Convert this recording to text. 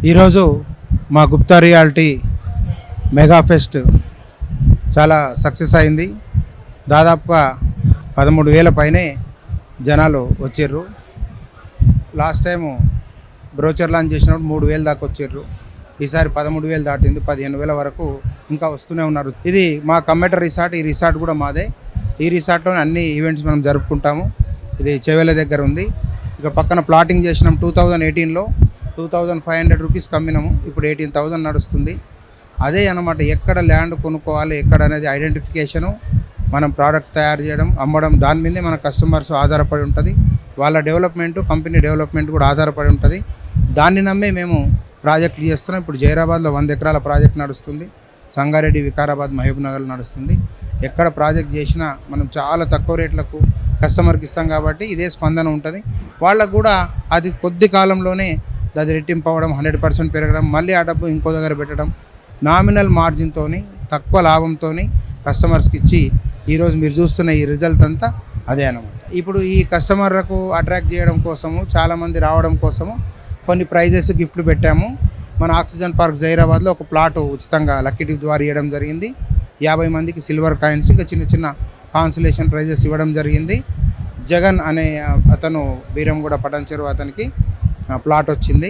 ఈరోజు మా Gupta reality mega pest చాలా సక్సెస్ అయింది. దాదాపుగా 13,000 పైనే జనాలు వచ్చారు. లాస్ట్ టైము బ్రోచర్ లాంచ్ చేసినప్పుడు 3,000 దాకా వచ్చారు. ఈసారి 13,000 దాటింది. 15,000 వరకు ఇంకా వస్తూనే ఉన్నారు. ఇది మా కమ్మెటర్ రిసార్ట్. ఈ రిసార్ట్ కూడా మాదే. ఈ రిసార్ట్లోనే అన్ని ఈవెంట్స్ మనం జరుపుకుంటాము. ఇది చెవెల దగ్గర ఉంది. ఇక పక్కన ప్లాటింగ్ చేసినాం. 2018లో 2,500 రూపీస్ కమ్మినాము. ఇప్పుడు 18,000 నడుస్తుంది. అదే అన్నమాట. ఎక్కడ ల్యాండ్ కొనుక్కోవాలి, ఎక్కడ అనేది ఐడెంటిఫికేషను, మనం ప్రోడక్ట్ తయారు చేయడం, అమ్మడం, దాని మీదే మన కస్టమర్స్ ఆధారపడి ఉంటుంది. వాళ్ళ డెవలప్మెంటు, కంపెనీ డెవలప్మెంట్ కూడా ఆధారపడి ఉంటుంది. దాన్ని నమ్మే మేము ప్రాజెక్టులు చేస్తున్నాం. ఇప్పుడు జైరాబాద్లో 100 ఎకరాల ప్రాజెక్ట్ నడుస్తుంది. సంగారెడ్డి, వికారాబాద్, మహబూబ్నగర్లో నడుస్తుంది. ఎక్కడ ప్రాజెక్ట్ చేసినా మనం చాలా తక్కువ రేట్లకు కస్టమర్కి ఇస్తాం కాబట్టి ఇదే స్పందన ఉంటుంది. వాళ్ళకు కూడా అది కొద్ది కాలంలోనే అది రెట్టింపు అవ్వడం, 100% పెరగడం, మళ్ళీ ఆ డబ్బు ఇంకో దగ్గర పెట్టడం, నామినల్ మార్జిన్తో తక్కువ లాభంతో కస్టమర్స్కి ఇచ్చి ఈరోజు మీరు చూస్తున్న ఈ రిజల్ట్ అంతా అదే అన్నమాట. ఇప్పుడు ఈ కస్టమర్లకు అట్రాక్ట్ చేయడం కోసము, చాలామంది రావడం కోసము కొన్ని ప్రైజెస్, గిఫ్ట్లు పెట్టాము. మన ఆక్సిజన్ పార్క్ జైరాబాద్లో ఒక ప్లాట్ ఉచితంగా లక్కీ డిప్ ద్వారా ఇవ్వడం జరిగింది. 50 మందికి సిల్వర్ కాయిన్స్, ఇంకా చిన్న చిన్న కాన్సులేషన్ ప్రైజెస్ ఇవ్వడం జరిగింది. జగన్ అనే అతను బీరంగూడ పటాన్చెరు అతనికి ప్లాట్ వచ్చింది.